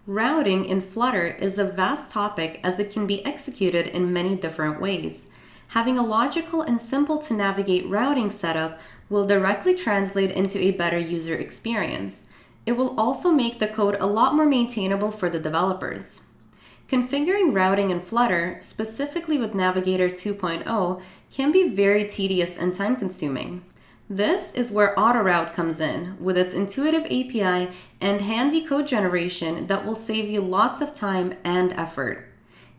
Routing in Flutter is a vast topic as it can be executed in many different ways. Having a logical and simple to navigate routing setup will directly translate into a better user experience. It will also make the code a lot more maintainable for the developers. Configuring routing in Flutter, specifically with Navigator 2.0, can be very tedious and time-consuming. This is where AutoRoute comes in, with its intuitive API and handy code generation that will save you lots of time and effort.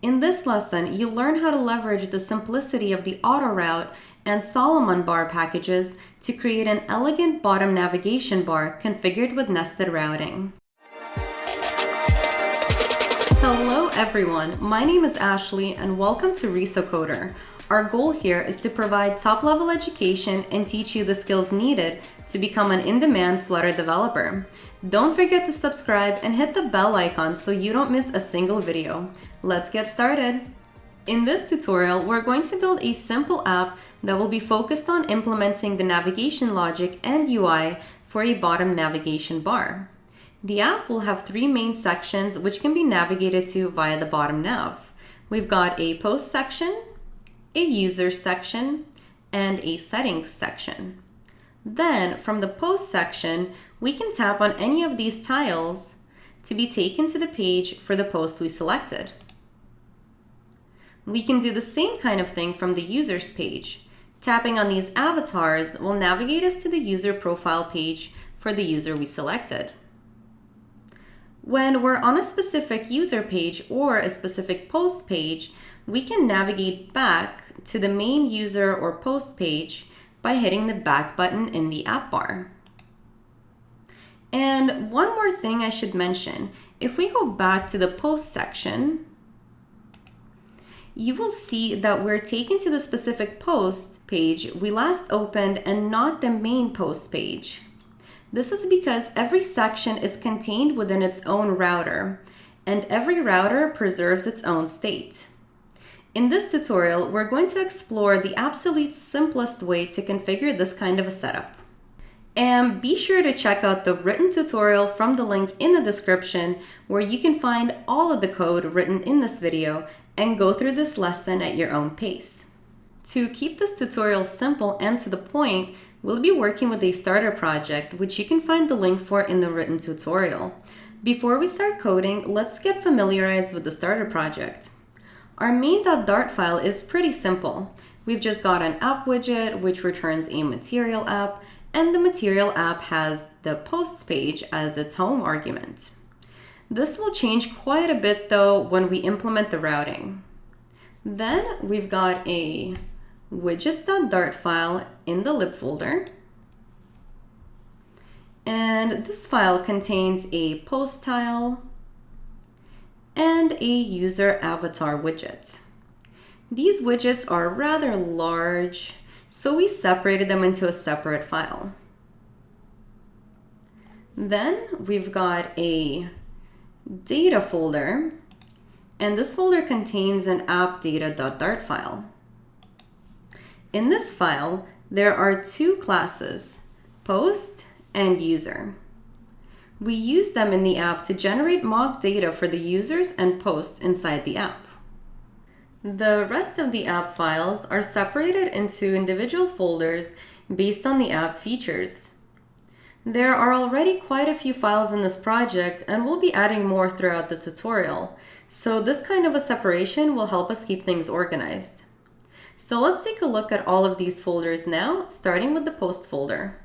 In this lesson, you'll learn how to leverage the simplicity of the AutoRoute and Salomon bar packages to create an elegant bottom navigation bar configured with nested routing. Hello everyone, my name is Ashley and welcome to ResoCoder. Our goal here is to provide top-level education and teach you the skills needed to become an in-demand Flutter developer. Don't forget to subscribe and hit the bell icon so you don't miss a single video. Let's get started. In this tutorial, we're going to build a simple app that will be focused on implementing the navigation logic and UI for a bottom navigation bar. The app will have three main sections which can be navigated to via the bottom nav. We've got a post section, a user section, and a settings section. Then from the post section, we can tap on any of these tiles to be taken to the page for the post we selected. We can do the same kind of thing from the users page. Tapping on these avatars will navigate us to the user profile page for the user we selected. When we're on a specific user page or a specific post page, we can navigate back to the main user or post page by hitting the back button in the app bar. And one more thing I should mention, if we go back to the post section, you will see that we're taken to the specific post page we last opened and not the main post page. This is because every section is contained within its own router, and every router preserves its own state. In this tutorial, we're going to explore the absolute simplest way to configure this kind of a setup. And be sure to check out the written tutorial from the link in the description where you can find all of the code written in this video and go through this lesson at your own pace. To keep this tutorial simple and to the point, we'll be working with a starter project, which you can find the link for in the written tutorial. Before we start coding, let's get familiarized with the starter project. Our main.dart file is pretty simple. We've just got an app widget, which returns a material app, and the material app has the posts page as its home argument. This will change quite a bit though when we implement the routing. Then we've got a widgets.dart file in the lib folder. And this file contains a post tile and a user avatar widget. These widgets are rather large, so we separated them into a separate file. Then we've got a data folder, and this folder contains an app.data.dart file. In this file, there are two classes, post and user. We use them in the app to generate mock data for the users and posts inside the app. The rest of the app files are separated into individual folders based on the app features. There are already quite a few files in this project and we'll be adding more throughout the tutorial, so this kind of a separation will help us keep things organized. So let's take a look at all of these folders now, starting with the post folder.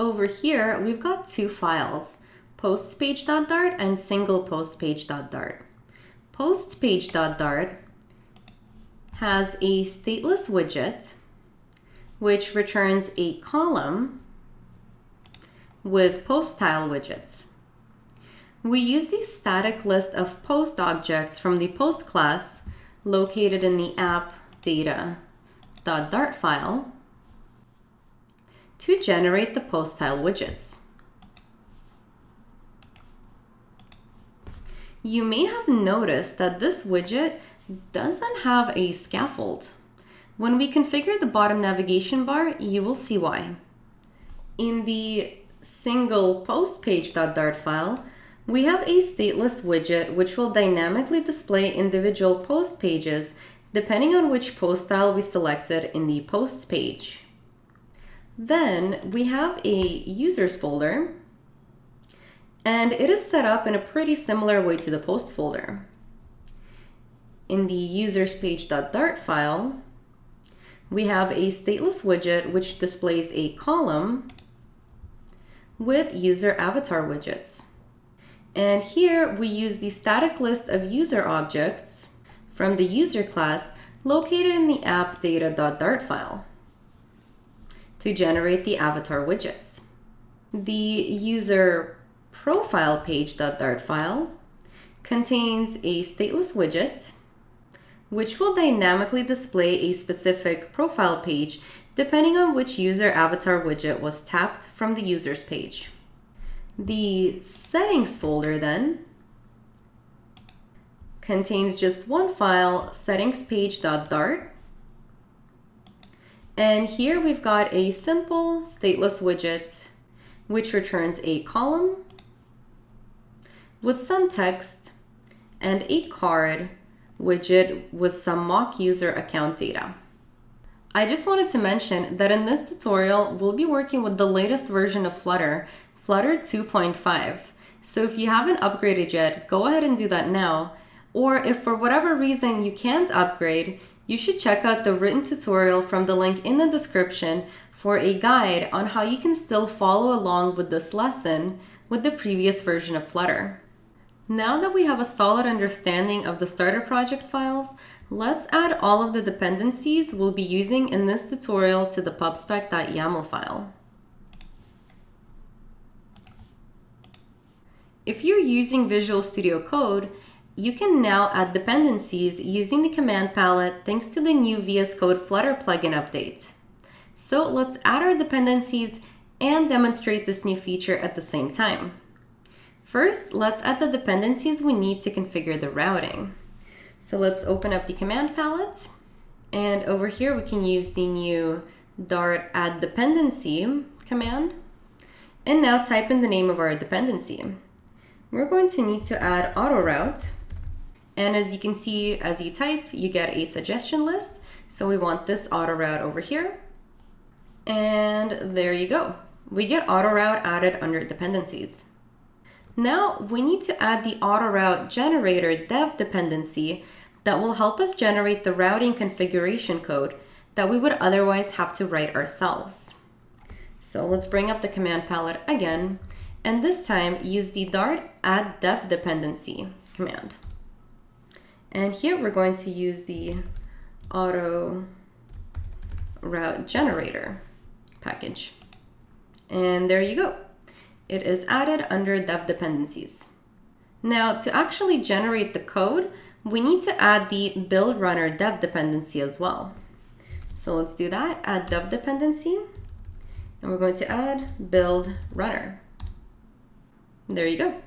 Over here, we've got two files, postpage.dart and single postpage.dart. Postpage.dart has a stateless widget, which returns a column with post tile widgets. We use the static list of post objects from the post class located in the app.data.dart file to generate the post tile widgets. You may have noticed that this widget doesn't have a scaffold. When we configure the bottom navigation bar, you will see why. In the single postpage.dart file, We have a stateless widget which will dynamically display individual post pages depending on which post style we selected in the posts page. Then we have a users folder, and it is set up in a pretty similar way to the post folder. In the users page.dart file, we have a stateless widget which displays a column with user avatar widgets. And here we use the static list of user objects from the user class located in the app data.dart file to generate the avatar widgets. The user profile page.dart file contains a stateless widget which will dynamically display a specific profile page depending on which user avatar widget was tapped from the users page. The settings folder then contains just one file, settingspage.dart. And here we've got a simple stateless widget which returns a column with some text and a card widget with some mock user account data. I just wanted to mention that in this tutorial, we'll be working with the latest version of Flutter, Flutter 2.5. So if you haven't upgraded yet, go ahead and do that now. Or if for whatever reason you can't upgrade, you should check out the written tutorial from the link in the description for a guide on how you can still follow along with this lesson with the previous version of Flutter. Now that we have a solid understanding of the starter project files, let's add all of the dependencies we'll be using in this tutorial to the pubspec.yaml file. If you're using Visual Studio Code, you can now add dependencies using the command palette thanks to the new VS Code Flutter plugin update. So let's add our dependencies and demonstrate this new feature at the same time. First, let's add the dependencies we need to configure the routing. So let's open up the command palette, and over here we can use the new Dart add dependency command, and now type in the name of our dependency. We're going to need to add AutoRoute, and as you can see, as you type, you get a suggestion list. So we want this AutoRoute over here, and there you go. We get AutoRoute added under dependencies. Now we need to add the AutoRoute generator dev dependency that will help us generate the routing configuration code that we would otherwise have to write ourselves. So let's bring up the command palette again, and this time use the Dart add dev dependency command. And here we're going to use the AutoRoute generator package. And there you go. It is added under dev dependencies. Now to actually generate the code, we need to add the build runner dev dependency as well. So let's do that, add dev dependency, and we're going to add build runner. There you go.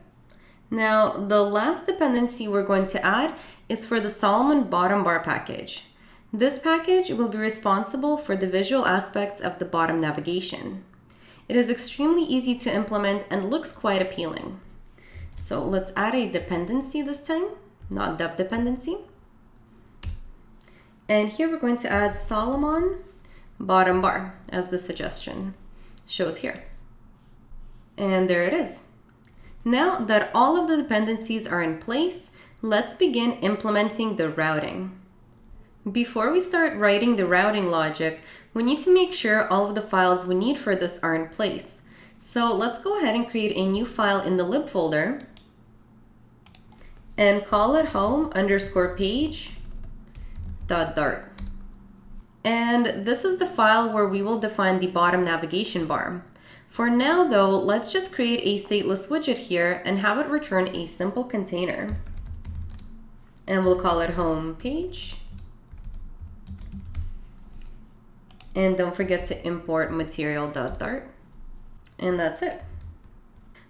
Now the last dependency we're going to add is for the Salomon bottom bar package. This package will be responsible for the visual aspects of the bottom navigation. It is extremely easy to implement and looks quite appealing. So let's add a dependency this time, not dev dependency. And here we're going to add Salomon bottom bar as the suggestion shows here. And there it is. Now that all of the dependencies are in place, let's begin implementing the routing. Before we start writing the routing logic, we need to make sure all of the files we need for this are in place. So let's go ahead and create a new file in the lib folder and call it home_page.dart. And this is the file where we will define the bottom navigation bar. For now though, let's just create a stateless widget here and have it return a simple container. And we'll call it home page. And don't forget to import material.dart. And that's it.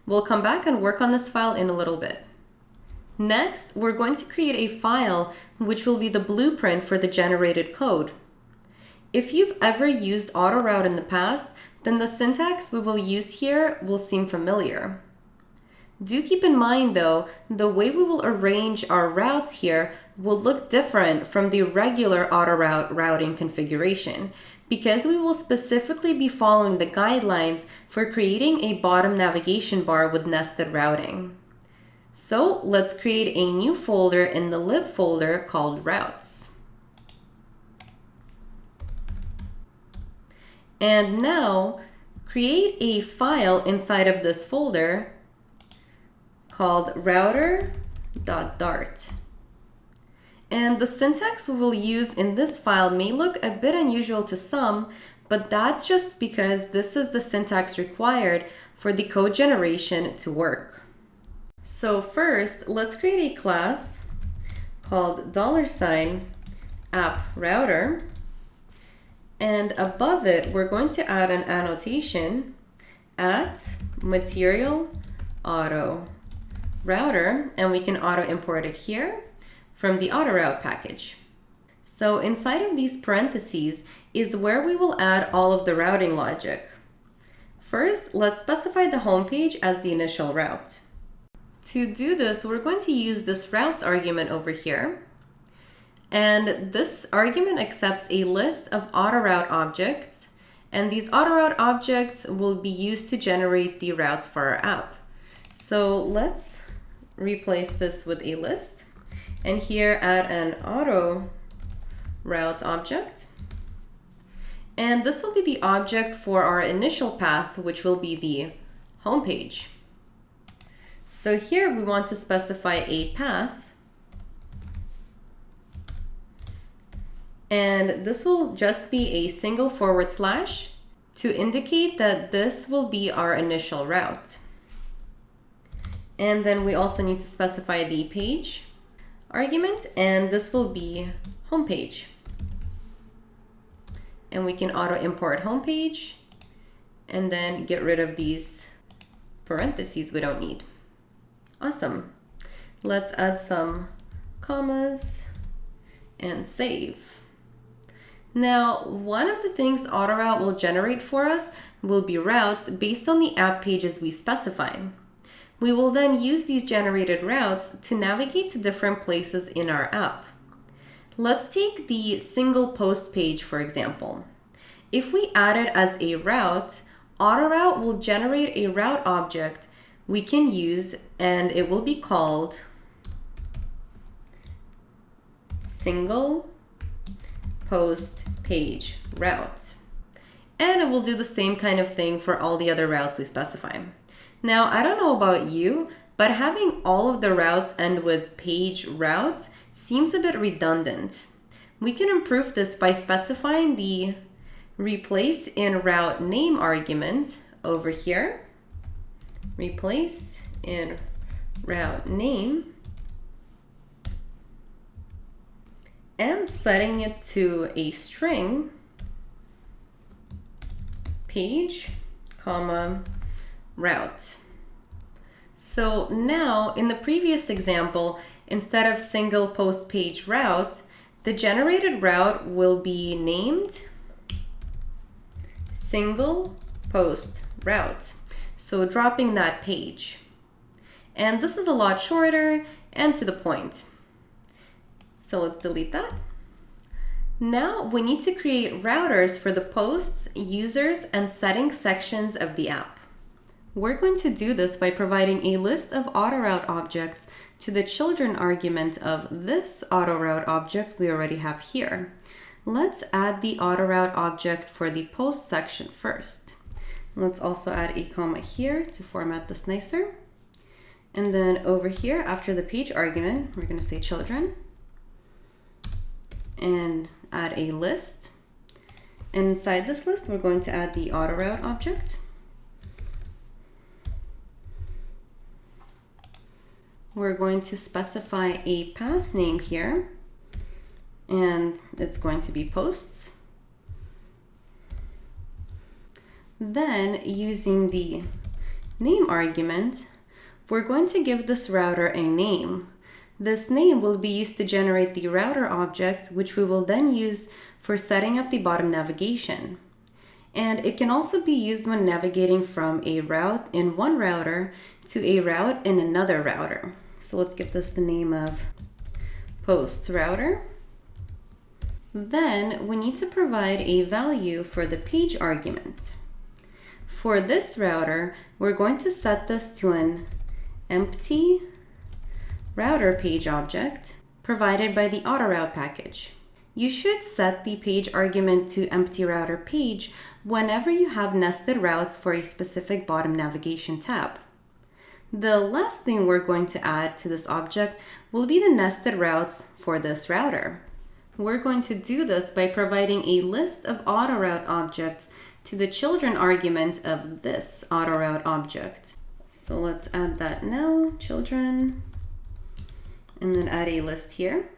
We'll come back and work on this file in a little bit. Next, we're going to create a file which will be the blueprint for the generated code. If you've ever used AutoRoute in the past, then the syntax we will use here will seem familiar. Do keep in mind though, the way we will arrange our routes here will look different from the regular AutoRoute routing configuration because we will specifically be following the guidelines for creating a bottom navigation bar with nested routing. So let's create a new folder in the lib folder called routes. And now create a file inside of this folder called router.dart. And the syntax we will use in this file may look a bit unusual to some, but that's just because this is the syntax required for the code generation to work. So first, let's create a class called $@appRouter. And above it, we're going to add an annotation @material auto router, and we can auto import it here from the AutoRoute package. So inside of these parentheses is where we will add all of the routing logic. First, let's specify the home page as the initial route. To do this, we're going to use this routes argument over here. And this argument accepts a list of AutoRoute objects, and these AutoRoute objects will be used to generate the routes for our app. So let's replace this with a list, and here add an AutoRoute object. And this will be the object for our initial path, which will be the home page. So here we want to specify a path, and this will just be a single / to indicate that this will be our initial route. And then we also need to specify the page argument, and this will be homepage. And we can auto import homepage and then get rid of these parentheses we don't need. Awesome. Let's add some commas and save. Now, one of the things AutoRoute will generate for us will be routes based on the app pages we specify. We will then use these generated routes to navigate to different places in our app. Let's take the single post page, for example. If we add it as a route, AutoRoute will generate a route object we can use, and it will be called single post page route. And it will do the same kind of thing for all the other routes we specify. Now, I don't know about you, but having all of the routes end with page route seems a bit redundant. We can improve this by specifying the replace in route name argument over here. Replace in route name, and setting it to a string page, route. So now in the previous example, instead of single post page route, the generated route will be named single post route. So dropping that page. And this is a lot shorter and to the point. So let's delete that. Now we need to create routers for the posts, users, and settings sections of the app. We're going to do this by providing a list of AutoRoute objects to the children argument of this AutoRoute object we already have here. Let's add the AutoRoute object for the post section first. Let's also add a comma here to format this nicer. And then over here, after the page argument, we're going to say children and add a list. And inside this list, we're going to add the AutoRoute object. We're going to specify a path name here, and it's going to be posts. Then, using the name argument, we're going to give this router a name. This name will be used to generate the router object, which we will then use for setting up the bottom navigation. And it can also be used when navigating from a route in one router to a route in another router. So let's give this the name of post router. Then we need to provide a value for the page argument. For this router, we're going to set this to an empty router page object provided by the AutoRoute package. You should set the page argument to empty router page whenever you have nested routes for a specific bottom navigation tab. The last thing we're going to add to this object will be the nested routes for this router. We're going to do this by providing a list of AutoRoute objects to the children argument of this AutoRoute object. So let's add that now, children, and then add a list here.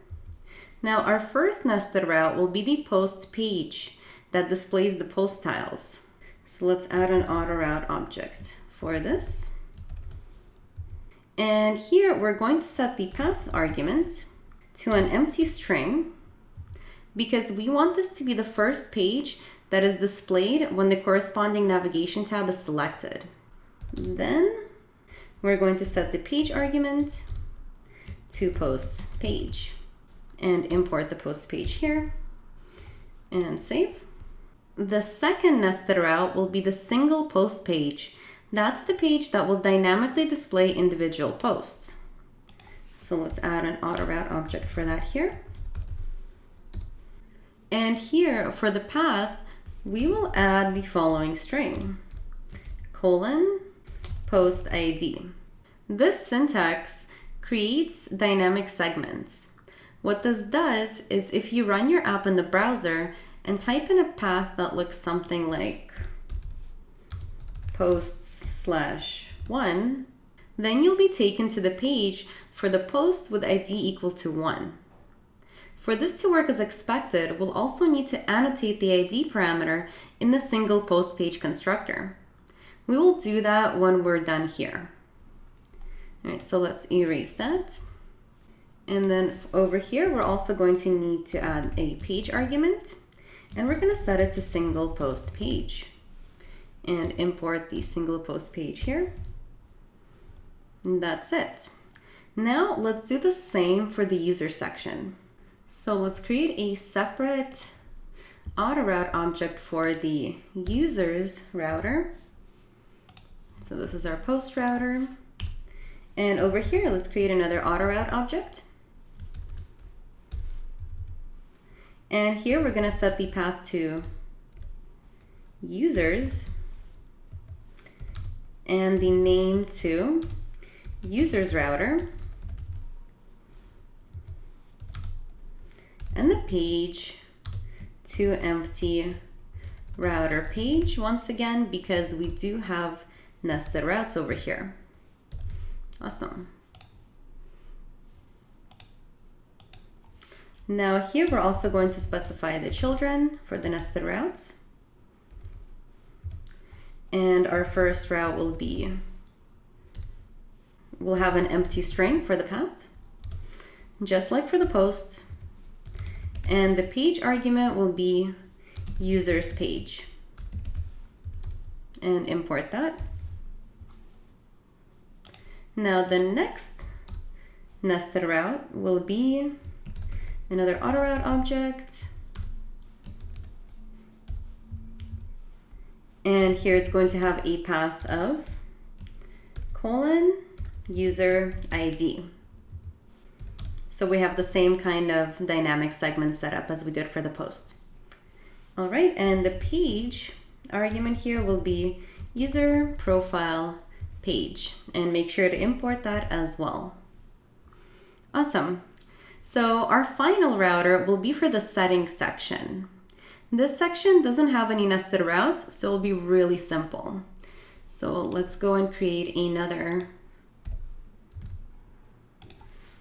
Now our first nested route will be the post page that displays the post tiles. So let's add an AutoRoute object for this. And here we're going to set the path argument to an empty string because we want this to be the first page that is displayed when the corresponding navigation tab is selected. Then we're going to set the page argument to post page and import the post page here and save. The second nested route will be the single post page. That's the page that will dynamically display individual posts. So let's add an AutoRoute object for that here. And here for the path, we will add the following string, :post ID. This syntax creates dynamic segments. What this does is if you run your app in the browser and type in a path that looks something like posts/1, then you'll be taken to the page for the post with ID equal to 1. For this to work as expected, we'll also need to annotate the ID parameter in the single post page constructor. We will do that when we're done here. All right, so let's erase that. And then over here, we're also going to need to add a page argument, and we're going to set it to single post page and import the single post page here. And that's it. Now let's do the same for the user section. So let's create a separate AutoRoute object for the users router. So this is our post router. And over here, let's create another AutoRoute object. And here we're going to set the path to users and the name to users router and the page to empty router page once again because we do have nested routes over here. Awesome. Now here we're also going to specify the children for the nested routes. And our first route will be, we'll have an empty string for the path, just like for the posts. And the page argument will be users page. And import that. Now the next nested route will be another AutoRoute object. And here it's going to have a path of :user ID. So we have the same kind of dynamic segment setup as we did for the post. All right, and the page argument here will be user profile page, and make sure to import that as well. Awesome. So our final router will be for the settings section. This section doesn't have any nested routes, so it'll be really simple. So let's go and create another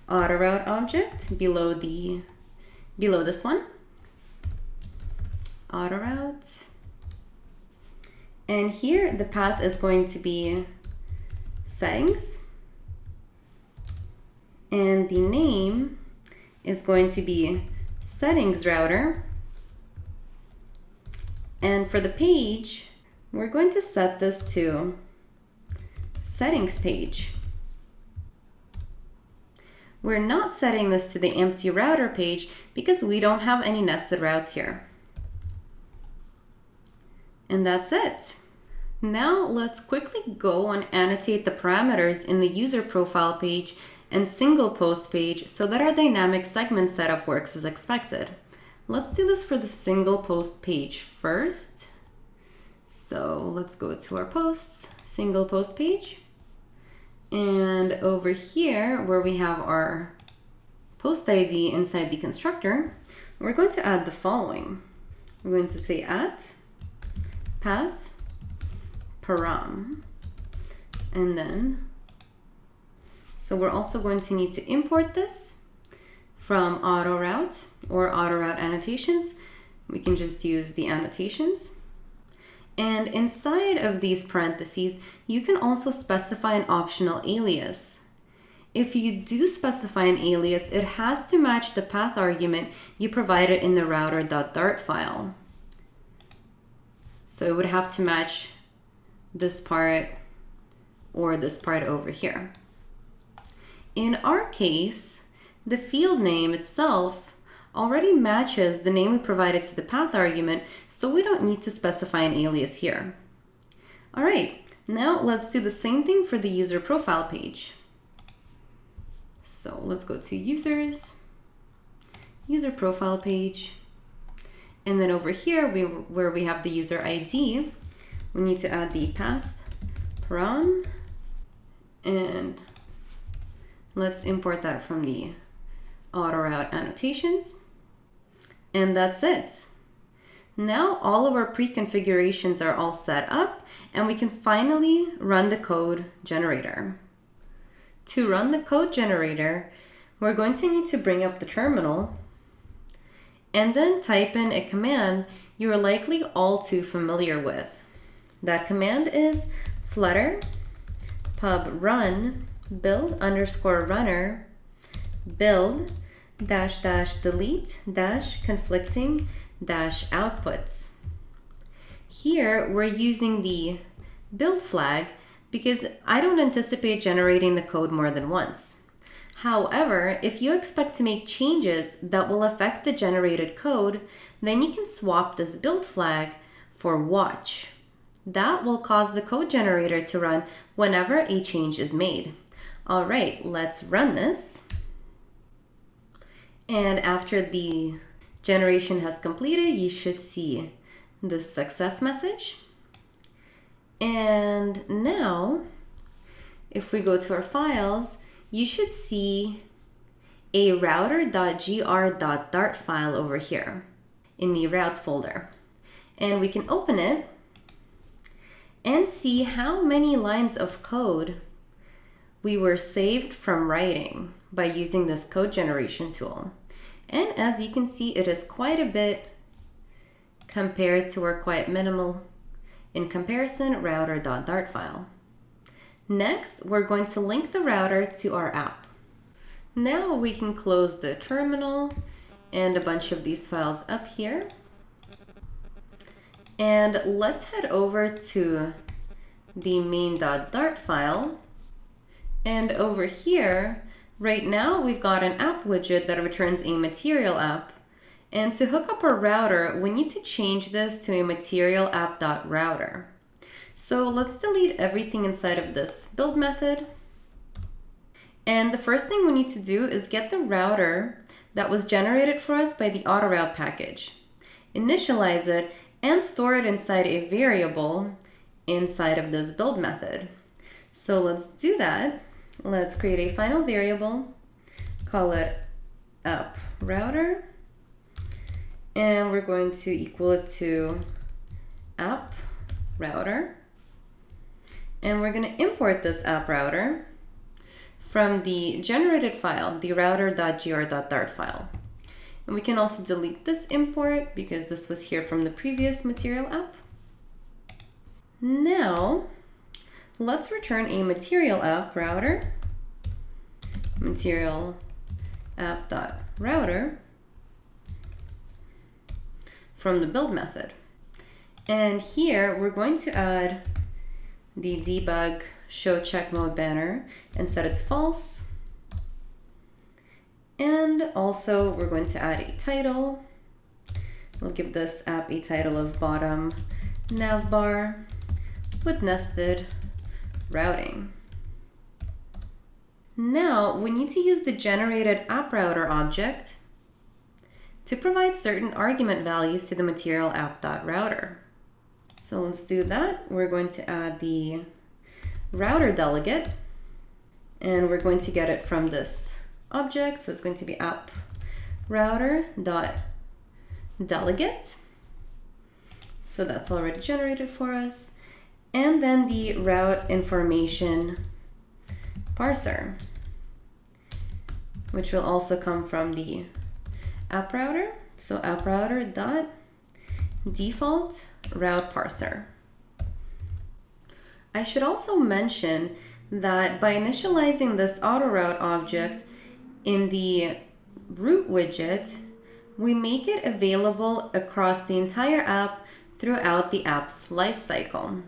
AutoRoute object below this one. AutoRoute. And here the path is going to be settings. And the name is going to be settings router. And for the page, we're going to set this to settings page. We're not setting this to the empty router page because we don't have any nested routes here. And that's it. Now let's quickly go and annotate the parameters in the user profile page and single post page so that our dynamic segment setup works as expected. Let's do this for the single post page first. So let's go to our posts, single post page. And over here where we have our post ID inside the constructor, we're going to add the following. We're going to say at path param, and then, so we're also going to need to import this from AutoRoute or AutoRoute annotations. We can just use the annotations. And inside of these parentheses, you can also specify an optional alias. If you do specify an alias, it has to match the path argument you provided in the router.dart file. So it would have to match this part or this part over here. In our case, the field name itself already matches the name we provided to the path argument, so we don't need to specify an alias here. All right, now let's do the same thing for the user profile page. So let's go to users, user profile page, and then over here where we have the user ID, we need to add the path param, and let's import that from the AutoRoute annotations. And that's it. Now all of our pre-configurations are all set up and we can finally run the code generator. To run the code generator, we're going to need to bring up the terminal and then type in a command you're likely all too familiar with. That command is flutter pub run build underscore runner build dash dash delete dash conflicting dash outputs. Here we're using the build flag because I don't anticipate generating the code more than once. However, if you expect to make changes that will affect the generated code, then you can swap this build flag for watch. That will cause the code generator to run whenever a change is made. All right, let's run this. And after the generation has completed, you should see this success message. And now, if we go to our files, you should see a router.gr.dart file over here in the routes folder. And we can open it and see how many lines of code we were saved from writing by using this code generation tool. And as you can see, it is quite a bit compared to our quite minimal in comparison router.dart file. Next, we're going to link the router to our app. Now we can close the terminal and a bunch of these files up here. And let's head over to the main.dart file. And over here, right now we've got an app widget that returns a material app. And to hook up our router, we need to change this to a material app.router. So let's delete everything inside of this build method. And the first thing we need to do is get the router that was generated for us by the AutoRoute package, initialize it, and store it inside a variable inside of this build method. So let's do that. Let's create a final variable, call it app router, and we're going to equal it to app router. And we're going to import this app router from the generated file, the router.gr.dart file. And we can also delete this import because this was here from the previous material app. Now, let's return a material app router, material app.router from the build method. And here we're going to add the debug show check mode banner and set it to false. And also we're going to add a title. We'll give this app a title of bottom navbar with nested routing. Now we need to use the generated app router object to provide certain argument values to the material app.router. So let's do that. We're going to add the router delegate, and we're going to get it from this object. So it's going to be app router.delegate. So that's already generated for us. And then the route information parser, which will also come from the app router. So app router.default route parser. I should also mention that by initializing this AutoRoute object in the route widget, we make it available across the entire app throughout the app's lifecycle.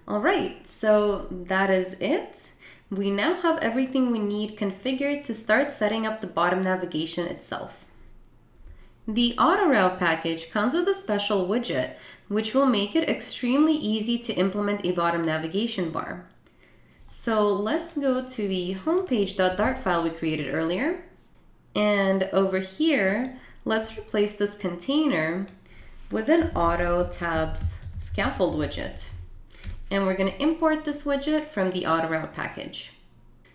All right, so that is it. We now have everything we need configured to start setting up the bottom navigation itself. The AutoRoute package comes with a special widget, which will make it extremely easy to implement a bottom navigation bar. So let's go to the homepage.dart file we created earlier. And over here, let's replace this container with an auto tabs scaffold widget. And we're going to import this widget from the AutoRoute package.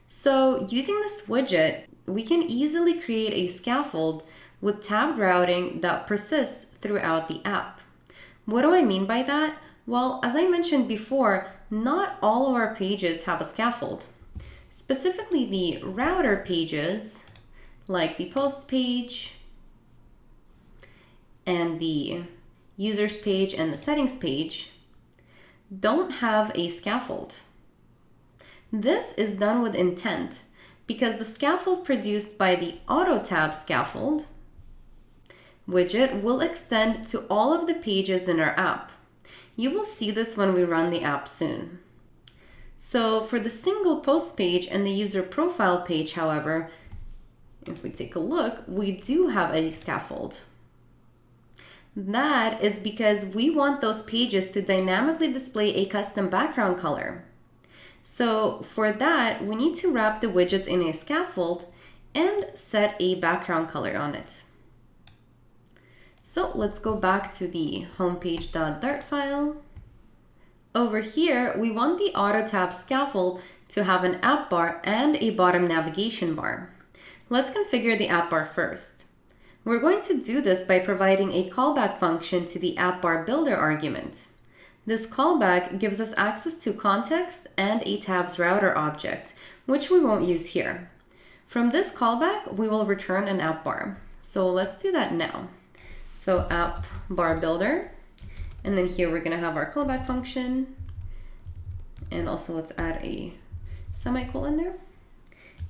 So using this widget, we can easily create a scaffold with tabbed routing that persists throughout the app. What do I mean by that? Well, as I mentioned before, not all of our pages have a scaffold. Specifically, the router pages, like the post page and the users page and the settings page, don't have a scaffold. This is done with intent because the scaffold produced by the auto tab scaffold widget will extend to all of the pages in our app. You will see this when we run the app soon. So for the single post page and the user profile page, however, if we take a look, we do have a scaffold. That is because we want those pages to dynamically display a custom background color. So for that, we need to wrap the widgets in a scaffold and set a background color on it. So let's go back to the homepage.dart file. Over here, we want the auto tab scaffold to have an app bar and a bottom navigation bar. Let's configure the app bar first. We're going to do this by providing a callback function to the app bar builder argument. This callback gives us access to context and a tabs router object, which we won't use here. From this callback, we will return an app bar. So let's do that now. So app bar builder, and then here we're going to have our callback function, and also let's add a semicolon there.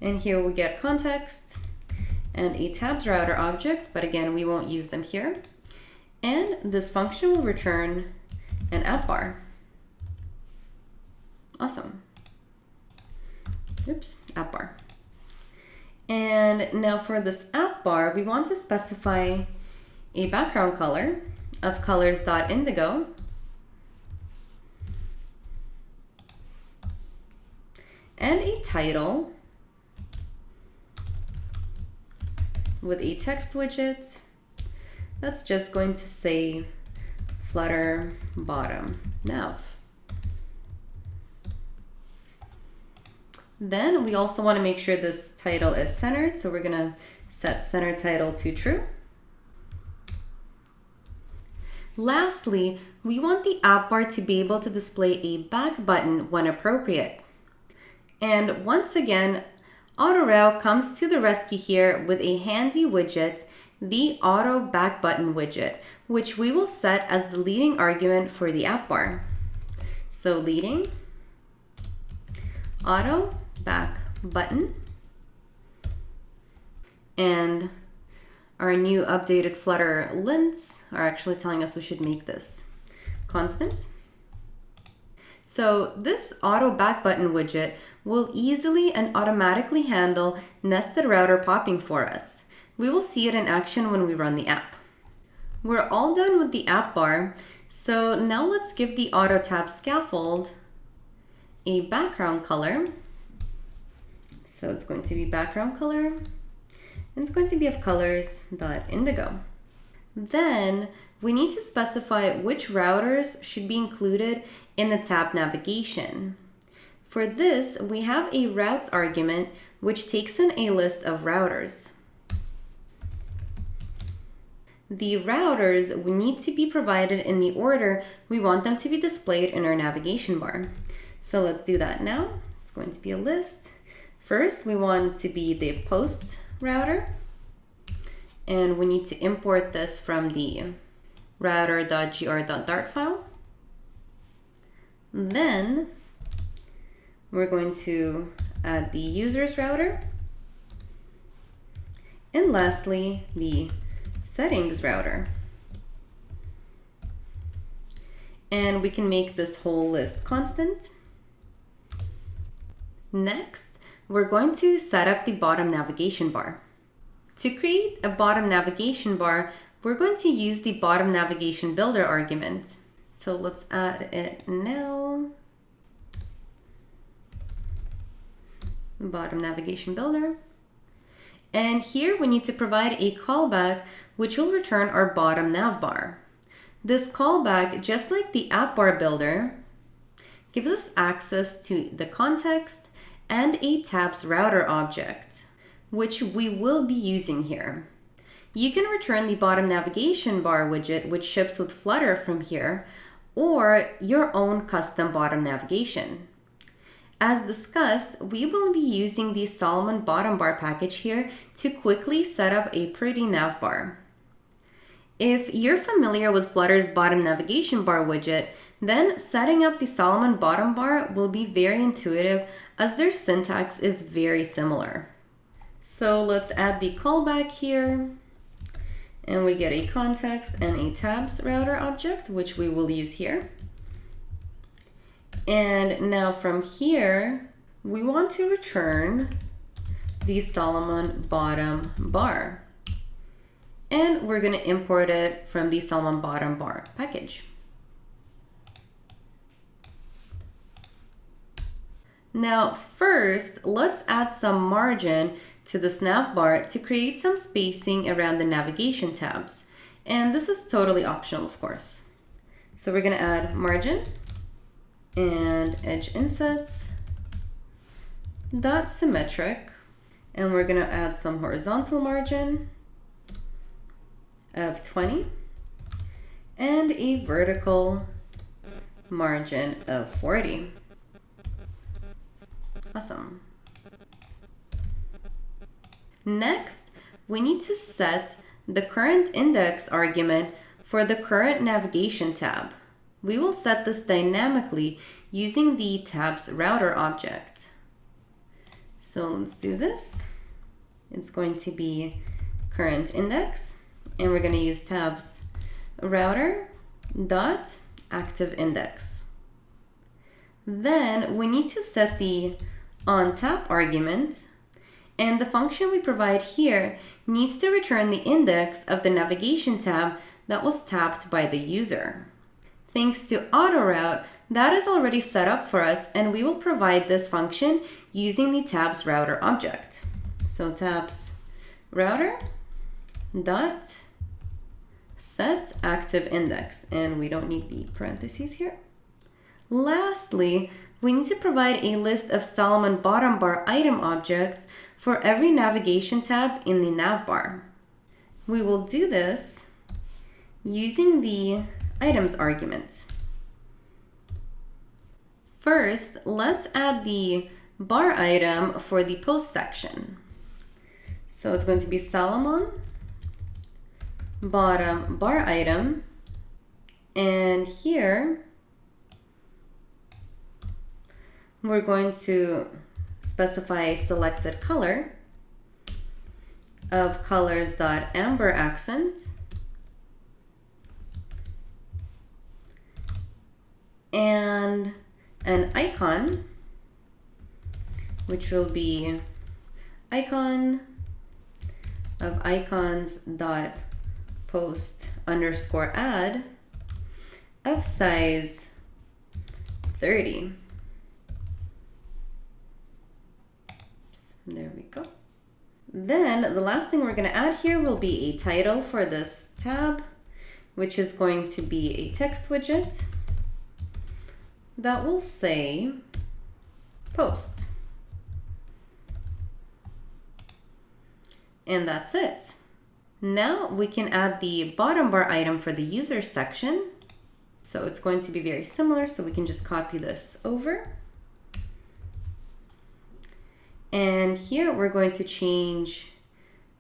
And here we get context and a tabs router object, but again, we won't use them here. And this function will return an app bar. Awesome. Oops, app bar. And now for this app bar, we want to specify a background color of colors.indigo and a title with a text widget that's just going to say Flutter bottom nav. Then we also want to make sure this title is centered, so we're going to set center title to true. Lastly, we want the app bar to be able to display a back button when appropriate. And once again, AutoRoute comes to the rescue here with a handy widget, the auto back button widget, which we will set as the leading argument for the app bar. So leading auto back button, and our new updated Flutter lints are actually telling us we should make this constant. So this auto back button widget will easily and automatically handle nested router popping for us. We will see it in action when we run the app. We're all done with the app bar, so now let's give the auto tab scaffold a background color. So it's going to be background color, and it's going to be of colors.indigo. Then we need to specify which routers should be included in the tab navigation. For this, we have a routes argument which takes in a list of routers. The routers will need to be provided in the order we want them to be displayed in our navigation bar. So let's do that now. It's going to be a list. First, we want to be the post router, and we need to import this from the router.gr.dart file. Then we're going to add the users router, and lastly, the settings router. And we can make this whole list constant. Next, we're going to set up the bottom navigation bar. To create a bottom navigation bar, we're going to use the bottom navigation builder argument. So let's add it now. Bottom navigation builder. And here we need to provide a callback which will return our bottom nav bar. This callback, just like the app bar builder, gives us access to the context and a tabs router object, which we will be using here. You can return the bottom navigation bar widget, which ships with Flutter from here, or your own custom bottom navigation. As discussed, we will be using the Salomon bottom bar package here to quickly set up a pretty nav bar. If you're familiar with Flutter's bottom navigation bar widget, then setting up the Salomon bottom bar will be very intuitive as their syntax is very similar. So let's add the callback here, and we get a context and a tabs router object, which we will use here. And now from here, we want to return the Salomon bottom bar. And we're going to import it from the Salomon bottom bar package. Now first, let's add some margin to this nav bar to create some spacing around the navigation tabs. And this is totally optional, of course. So we're going to add margin and edge insets dot symmetric, and we're going to add some horizontal margin of 20 and a vertical margin of 40. Awesome. Next, we need to set the current index argument for the current navigation tab. We will set this dynamically using the tabs router object. So let's do this. It's going to be current index, and we're going to use tabs router dot active index. Then we need to set the on tap argument, and the function we provide here needs to return the index of the navigation tab that was tapped by the user. Thanks to AutoRoute, that is already set up for us, and we will provide this function using the tabs router object. So tabs router dot set active index, and we don't need the parentheses here. Lastly, we need to provide a list of Salomon bottom bar item objects for every navigation tab in the nav bar. We will do this using the items argument. First, let's add the bar item for the post section. So it's going to be Salomon bottom bar item, and here we're going to specify a selected color of colors.amber accent, and an icon, which will be icon of icons dot post underscore add of size 30. There we go. Then the last thing we're going to add here will be a title for this tab, which is going to be a text widget that will say post. And that's it. Now we can add the bottom bar item for the user section. So it's going to be very similar, so we can just copy this over. And here we're going to change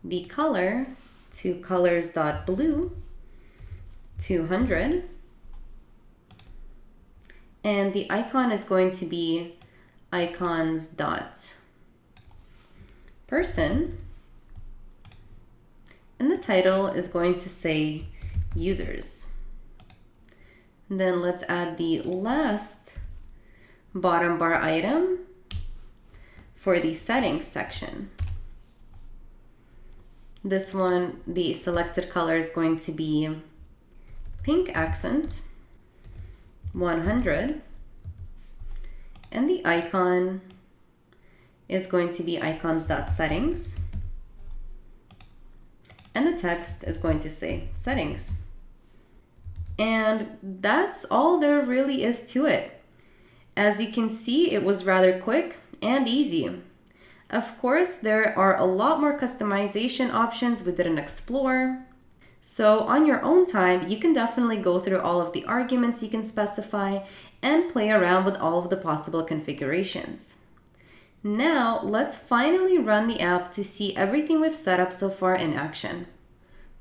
the color to colors.blue 200. And the icon is going to be icons.person. And the title is going to say users. And then let's add the last bottom bar item for the settings section. This one, the selected color is going to be pink accent 100, and the icon is going to be icons.settings, and the text is going to say settings. And that's all there really is to it. As you can see, it was rather quick and easy. Of course, there are a lot more customization options we didn't explore. So on your own time, you can definitely go through all of the arguments you can specify and play around with all of the possible configurations. Now, let's finally run the app to see everything we've set up so far in action.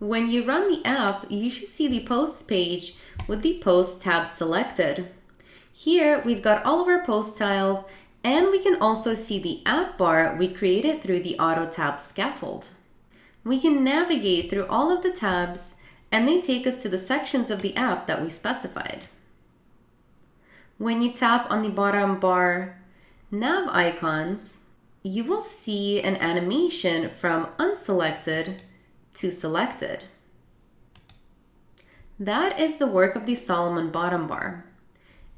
When you run the app, you should see the posts page with the post tab selected. Here, we've got all of our post styles, and we can also see the app bar we created through the auto tab scaffold. We can navigate through all of the tabs, and they take us to the sections of the app that we specified. When you tap on the bottom bar nav icons, you will see an animation from unselected to selected. That is the work of the Salomon bottom bar.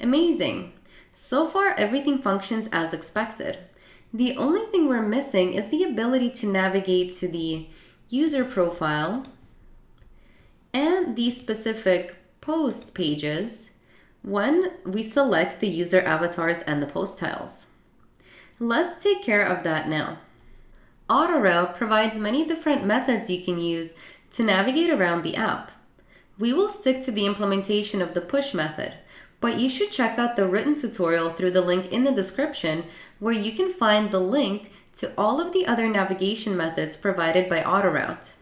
Amazing! So far, everything functions as expected. The only thing we're missing is the ability to navigate to the user profile and the specific post pages when we select the user avatars and the post tiles. Let's take care of that now. AutoRoute provides many different methods you can use to navigate around the app. We will stick to the implementation of the push method, but you should check out the written tutorial through the link in the description, where you can find the link to all of the other navigation methods provided by AutoRoute.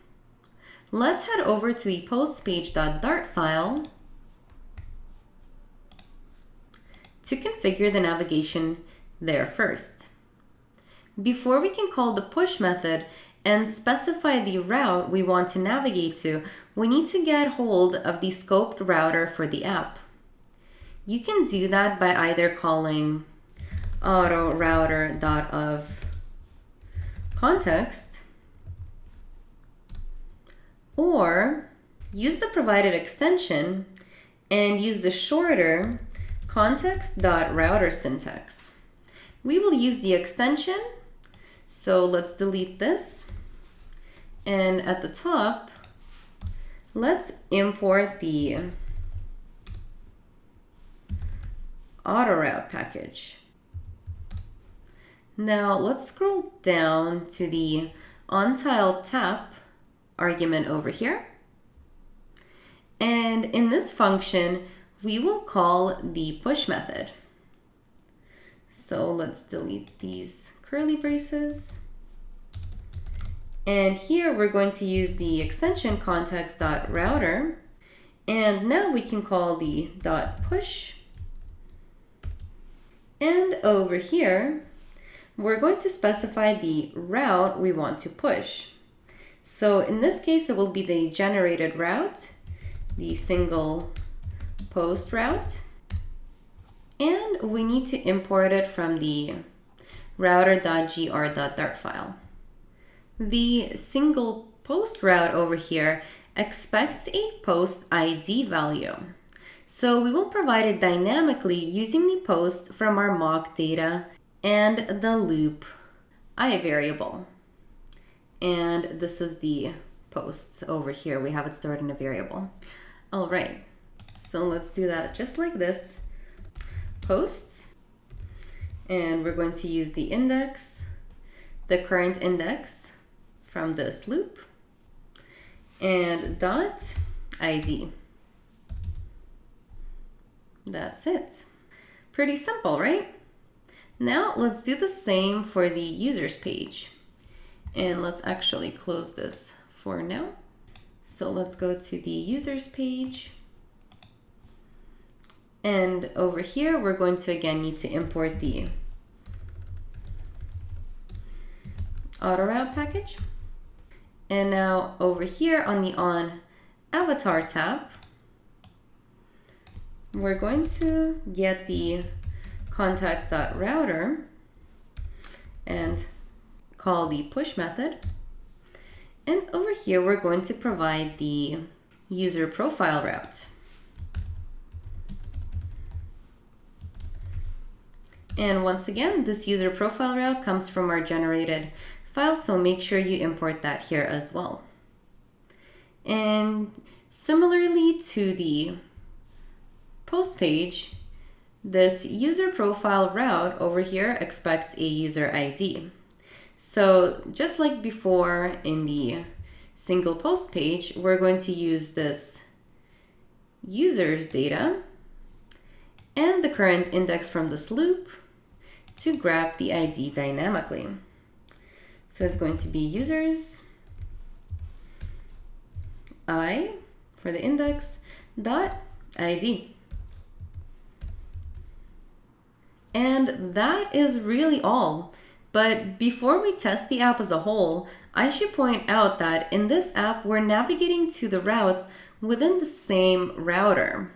Let's head over to the postpage.dart file to configure the navigation there first. Before we can call the push method and specify the route we want to navigate to, we need to get hold of the scoped router for the app. You can do that by either calling AutoRouter.of_context or use the provided extension and use the shorter context.router syntax. We will use the extension, so let's delete this. And at the top, let's import the AutoRoute package. Now let's scroll down to the onTile tap argument over here. And in this function, we will call the push method. So let's delete these curly braces. And here we're going to use the extension context.router. And now we can call the .push. And over here, we're going to specify the route we want to push. So in this case, it will be the generated route, the single post route. And we need to import it from the router.gr.dart file. The single post route over here expects a post ID value. So we will provide it dynamically using the post from our mock data and the loop I variable. And this is the posts over here. We have it stored in a variable. All right, so let's do that just like this. Posts, and we're going to use the index, the current index from this loop, and dot ID. That's it. Pretty simple, right? Now let's do the same for the users page. And let's actually close this for now. So let's go to the users page. And over here, we're going to again need to import the AutoRoute package. And now over here on the On Avatar tab, we're going to get the context.router and call the push method. And over here, we're going to provide the user profile route. And once again, this user profile route comes from our generated file, so make sure you import that here as well. And similarly to the post page, this user profile route over here expects a user ID. So just like before in the single post page, we're going to use this user's data and the current index from this loop to grab the ID dynamically. So it's going to be users I for the index dot ID. And that is really all. But before we test the app as a whole, I should point out that in this app, we're navigating to the routes within the same router.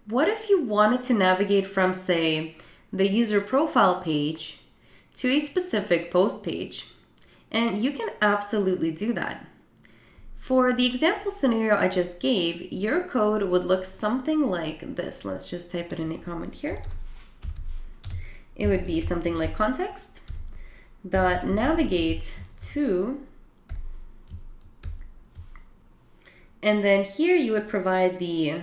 What if you wanted to navigate from, say, the user profile page to a specific post page? And you can absolutely do that. For the example scenario I just gave, your code would look something like this. Let's just type it in a comment here. It would be something like context dot navigate to, and then here you would provide the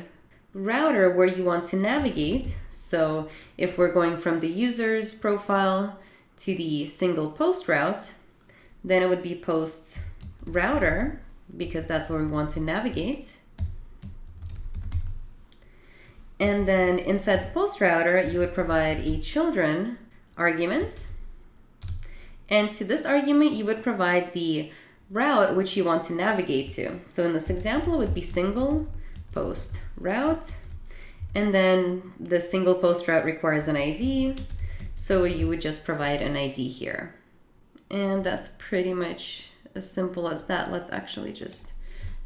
router where you want to navigate. So if we're going from the user's profile to the single post route, then it would be post router, because that's where we want to navigate. And then inside the post router, you would provide a children argument. And to this argument, you would provide the route which you want to navigate to. So in this example, it would be single post route. And then the single post route requires an ID. So you would just provide an ID here. And that's pretty much as simple as that. Let's actually just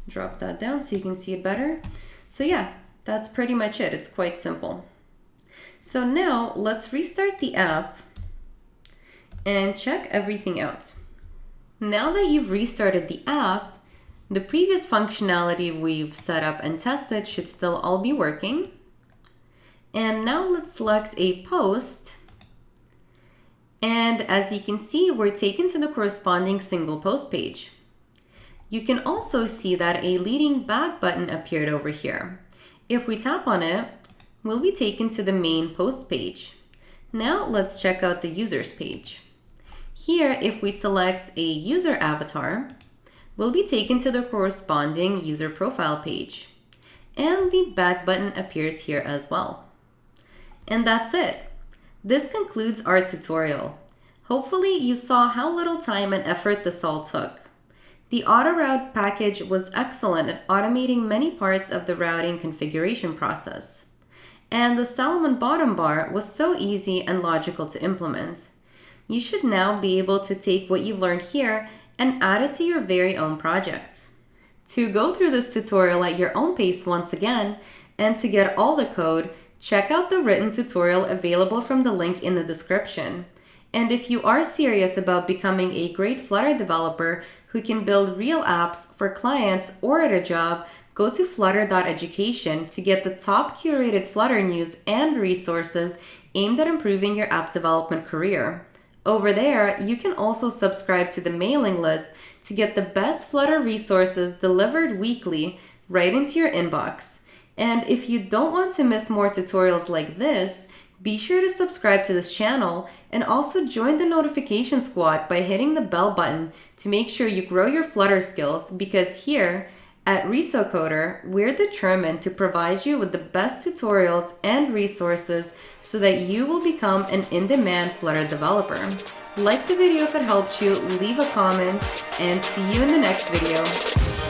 drop that down so you can see it better. So yeah, that's pretty much it. It's quite simple. So now let's restart the app and check everything out. Now that you've restarted the app, the previous functionality we've set up and tested should still all be working. And now let's select a post. And as you can see, we're taken to the corresponding single post page. You can also see that a leading back button appeared over here. If we tap on it, we'll be taken to the main post page. Now let's check out the users page. Here, if we select a user avatar, we'll be taken to the corresponding user profile page. And the back button appears here as well. And that's it. This concludes our tutorial. Hopefully you saw how little time and effort this all took. The AutoRoute package was excellent at automating many parts of the routing configuration process. And the Salomon bottom bar was so easy and logical to implement. You should now be able to take what you've learned here and add it to your very own projects. To go through this tutorial at your own pace once again, and to get all the code, check out the written tutorial available from the link in the description. And if you are serious about becoming a great Flutter developer who can build real apps for clients or at a job, go to flutter.education to get the top curated Flutter news and resources aimed at improving your app development career. Over there, you can also subscribe to the mailing list to get the best Flutter resources delivered weekly right into your inbox. And if you don't want to miss more tutorials like this, be sure to subscribe to this channel and also join the notification squad by hitting the bell button to make sure you grow your Flutter skills, because here at ResoCoder, we're determined to provide you with the best tutorials and resources so that you will become an in-demand Flutter developer. Like the video if it helped you, leave a comment, and see you in the next video.